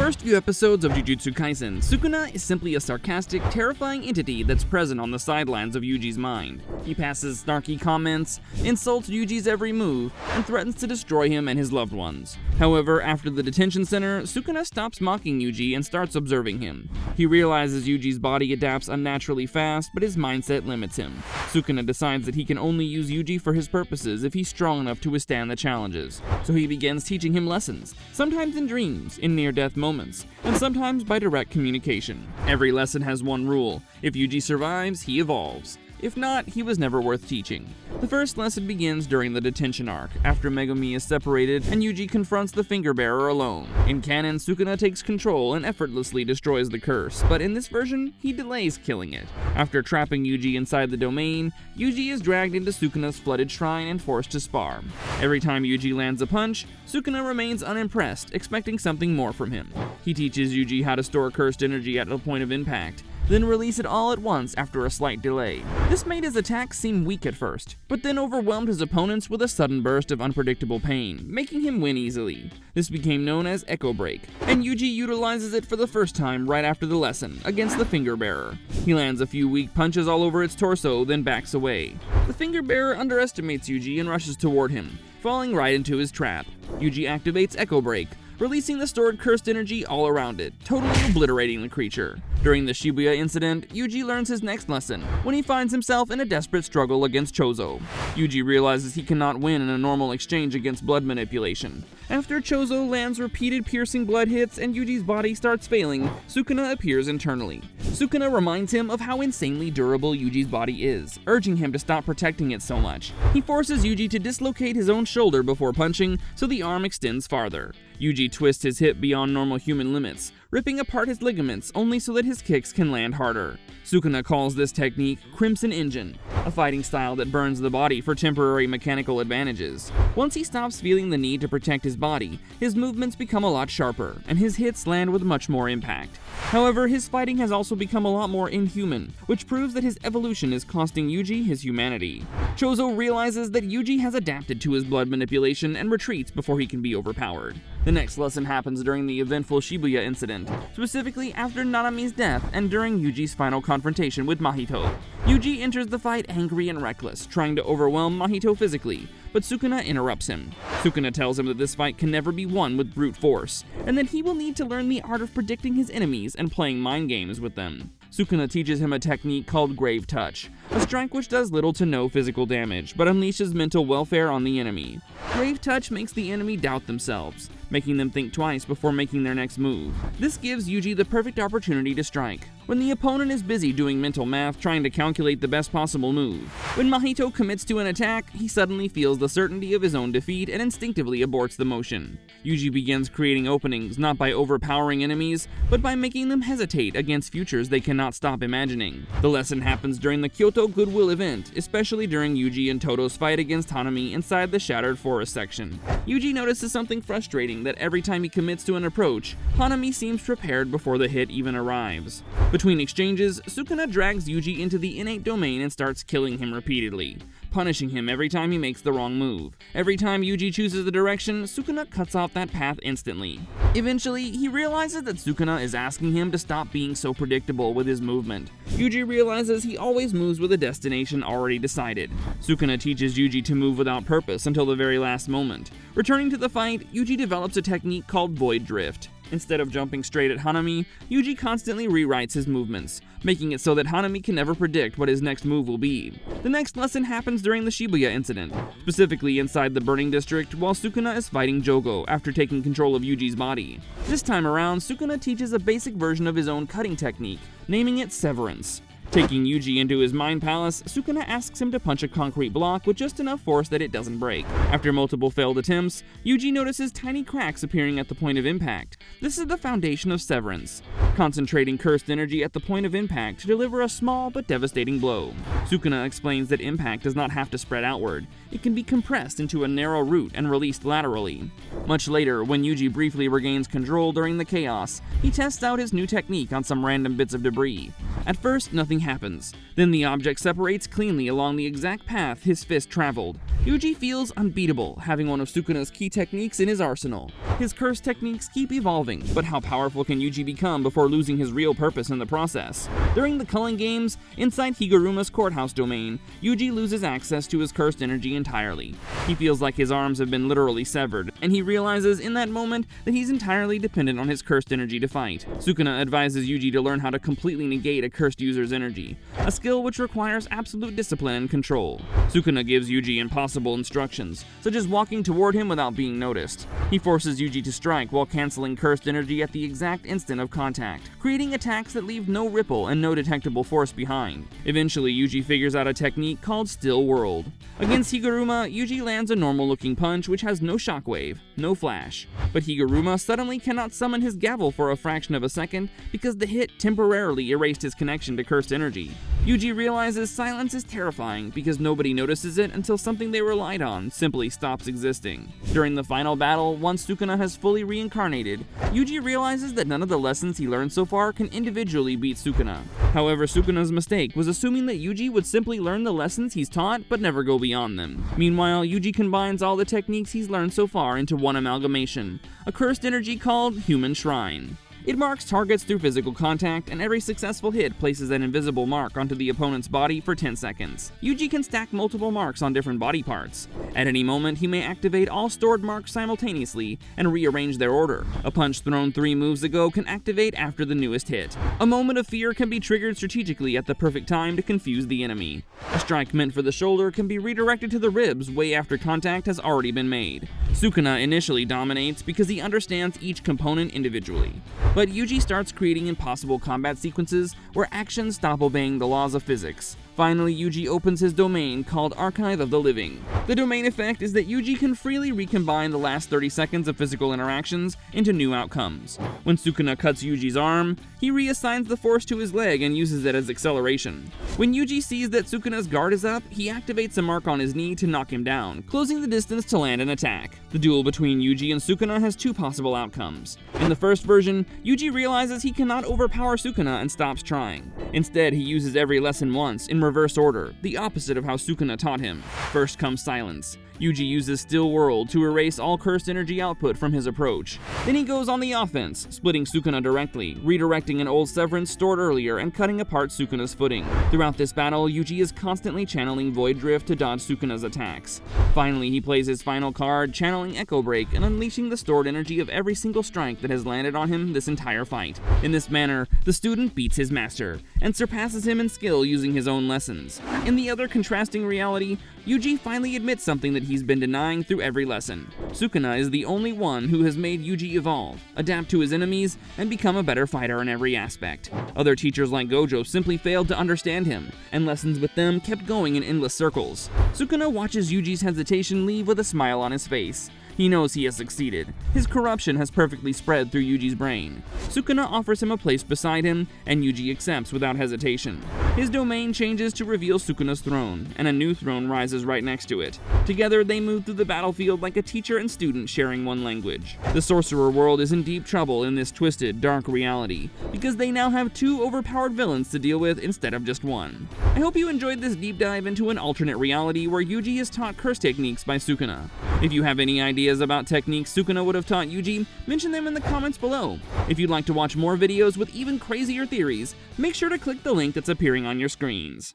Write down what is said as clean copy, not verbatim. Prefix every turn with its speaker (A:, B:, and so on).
A: first few episodes of Jujutsu Kaisen, Sukuna is simply a sarcastic, terrifying entity that's present on the sidelines of Yuji's mind. He passes snarky comments, insults Yuji's every move, and threatens to destroy him and his loved ones. However, after the detention center, Sukuna stops mocking Yuji and starts observing him. He realizes Yuji's body adapts unnaturally fast, but his mindset limits him. Sukuna decides that he can only use Yuji for his purposes if he's strong enough to withstand the challenges. So he begins teaching him lessons, sometimes in dreams, in near-death moments, and sometimes by direct communication. Every lesson has one rule: if Yuji survives, he evolves. If not, he was never worth teaching. The first lesson begins during the detention arc, after Megumi is separated and Yuji confronts the finger bearer alone. In canon, Sukuna takes control and effortlessly destroys the curse, but in this version, he delays killing it. After trapping Yuji inside the domain, Yuji is dragged into Sukuna's flooded shrine and forced to spar. Every time Yuji lands a punch, Sukuna remains unimpressed, expecting something more from him. He teaches Yuji how to store cursed energy at the point of impact, then release it all at once after a slight delay. This made his attacks seem weak at first, but then overwhelmed his opponents with a sudden burst of unpredictable pain, making him win easily. This became known as Echo Break, and Yuji utilizes it for the first time right after the lesson, against the finger bearer. He lands a few weak punches all over its torso, then backs away. The finger bearer underestimates Yuji and rushes toward him, falling right into his trap. Yuji activates Echo Break, releasing the stored cursed energy all around it, totally obliterating the creature. During the Shibuya incident, Yuji learns his next lesson, when he finds himself in a desperate struggle against Chozo. Yuji realizes he cannot win in a normal exchange against blood manipulation. After Chozo lands repeated piercing blood hits and Yuji's body starts failing, Sukuna appears internally. Sukuna reminds him of how insanely durable Yuji's body is, urging him to stop protecting it so much. He forces Yuji to dislocate his own shoulder before punching, so the arm extends farther. Yuji twists his hip beyond normal human limits, ripping apart his ligaments only so that his kicks can land harder. Sukuna calls this technique Crimson Engine, a fighting style that burns the body for temporary mechanical advantages. Once he stops feeling the need to protect his body, his movements become a lot sharper, and his hits land with much more impact. However, his fighting has also become a lot more inhuman, which proves that his evolution is costing Yuji his humanity. Chozo realizes that Yuji has adapted to his blood manipulation and retreats before he can be overpowered. The next lesson happens during the eventful Shibuya incident, specifically after Nanami's death and during Yuji's final confrontation with Mahito. Yuji enters the fight angry and reckless, trying to overwhelm Mahito physically, but Sukuna interrupts him. Sukuna tells him that this fight can never be won with brute force, and that he will need to learn the art of predicting his enemies and playing mind games with them. Sukuna teaches him a technique called Grave Touch, a strike which does little to no physical damage, but unleashes mental welfare on the enemy. Grave Touch makes the enemy doubt themselves, making them think twice before making their next move. This gives Yuji the perfect opportunity to strike, when the opponent is busy doing mental math trying to calculate the best possible move. When Mahito commits to an attack, he suddenly feels the certainty of his own defeat and instinctively aborts the motion. Yuji begins creating openings not by overpowering enemies, but by making them hesitate against futures they cannot stop imagining. The lesson happens during the Kyoto Goodwill event, especially during Yuji and Toto's fight against Hanami inside the Shattered Forest section. Yuji notices something frustrating, that every time he commits to an approach, Hanami seems prepared before the hit even arrives. Between exchanges, Sukuna drags Yuji into the innate domain and starts killing him repeatedly, punishing him every time he makes the wrong move. Every time Yuji chooses a direction, Sukuna cuts off that path instantly. Eventually, he realizes that Sukuna is asking him to stop being so predictable with his movement. Yuji realizes he always moves with a destination already decided. Sukuna teaches Yuji to move without purpose until the very last moment. Returning to the fight, Yuji develops a technique called Void Drift. Instead of jumping straight at Hanami, Yuji constantly rewrites his movements, making it so that Hanami can never predict what his next move will be. The next lesson happens during the Shibuya incident, specifically inside the Burning District while Sukuna is fighting Jogo after taking control of Yuji's body. This time around, Sukuna teaches a basic version of his own cutting technique, naming it Severance. Taking Yuji into his mind palace, Sukuna asks him to punch a concrete block with just enough force that it doesn't break. After multiple failed attempts, Yuji notices tiny cracks appearing at the point of impact. This is the foundation of Severance. concentrating cursed energy at the point of impact to deliver a small but devastating blow. Sukuna explains that impact does not have to spread outward. It can be compressed into a narrow route and released laterally. Much later, when Yuji briefly regains control during the chaos, he tests out his new technique on some random bits of debris. At first, nothing happens. Then the object separates cleanly along the exact path his fist traveled. Yuji feels unbeatable, having one of Sukuna's key techniques in his arsenal. His curse techniques keep evolving, but how powerful can Yuji become before losing his real purpose in the process? During the culling games, inside Higuruma's courthouse domain, Yuji loses access to his cursed energy entirely. He feels like his arms have been literally severed, and he realizes in that moment that he's entirely dependent on his cursed energy to fight. Sukuna advises Yuji to learn how to completely negate a cursed user's energy, a skill which requires absolute discipline and control. Sukuna gives Yuji impossible instructions, such as walking toward him without being noticed. He forces Yuji to strike while canceling cursed energy at the exact instant of contact, creating attacks that leave no ripple and no detectable force behind. Eventually, Yuji figures out a technique called Still World. Against Higuruma, Yuji lands a normal-looking punch which has no shockwave, no flash. But Higuruma suddenly cannot summon his gavel for a fraction of a second because the hit temporarily erased his connection to cursed energy. Yuji realizes silence is terrifying because nobody notices it until something they relied on simply stops existing. During the final battle, once Sukuna has fully reincarnated, Yuji realizes that none of the lessons he learned so far can individually beat Sukuna. However, Sukuna's mistake was assuming that Yuji would simply learn the lessons he's taught but never go beyond them. Meanwhile, Yuji combines all the techniques he's learned so far into one amalgamation, a cursed energy called Human Shrine. It marks targets through physical contact, and every successful hit places an invisible mark onto the opponent's body for 10 seconds. Yuji can stack multiple marks on different body parts. At any moment, he may activate all stored marks simultaneously and rearrange their order. A punch thrown 3 moves ago can activate after the newest hit. A moment of fear can be triggered strategically at the perfect time to confuse the enemy. A strike meant for the shoulder can be redirected to the ribs way after contact has already been made. Sukuna initially dominates because he understands each component individually. But Yuji starts creating impossible combat sequences where actions stop obeying the laws of physics. Finally, Yuji opens his domain called Archive of the Living. The domain effect is that Yuji can freely recombine the last 30 seconds of physical interactions into new outcomes. When Sukuna cuts Yuji's arm, he reassigns the force to his leg and uses it as acceleration. When Yuji sees that Sukuna's guard is up, he activates a mark on his knee to knock him down, closing the distance to land an attack. The duel between Yuji and Sukuna has 2 possible outcomes. In the first version, Yuji realizes he cannot overpower Sukuna and stops trying. Instead, he uses every lesson once, in reverse order, the opposite of how Sukuna taught him. First comes silence. Yuji uses Still World to erase all cursed energy output from his approach. Then he goes on the offense, splitting Sukuna directly, redirecting an old severance stored earlier and cutting apart Sukuna's footing. Throughout this battle, Yuji is constantly channeling Void Drift to dodge Sukuna's attacks. Finally, he plays his final card, channeling Echo Break and unleashing the stored energy of every single strike that has landed on him this entire fight. In this manner, the student beats his master, and surpasses him in skill using his own lessons. In the other contrasting reality, Yuji finally admits something that he's been denying through every lesson. Sukuna is the only one who has made Yuji evolve, adapt to his enemies, and become a better fighter in every aspect. Other teachers like Gojo simply failed to understand him, and lessons with them kept going in endless circles. Sukuna watches Yuji's hesitation leave with a smile on his face. He knows he has succeeded. His corruption has perfectly spread through Yuji's brain. Sukuna offers him a place beside him, and Yuji accepts without hesitation. His domain changes to reveal Sukuna's throne, and a new throne rises right next to it. Together, they move through the battlefield like a teacher and student sharing one language. The sorcerer world is in deep trouble in this twisted, dark reality, because they now have 2 overpowered villains to deal with instead of just 1. I hope you enjoyed this deep dive into an alternate reality where Yuji is taught curse techniques by Sukuna. If you have any ideas about techniques Sukuna would have taught Yuji, mention them in the comments below. If you'd like to watch more videos with even crazier theories, make sure to click the link that's appearing on your screens.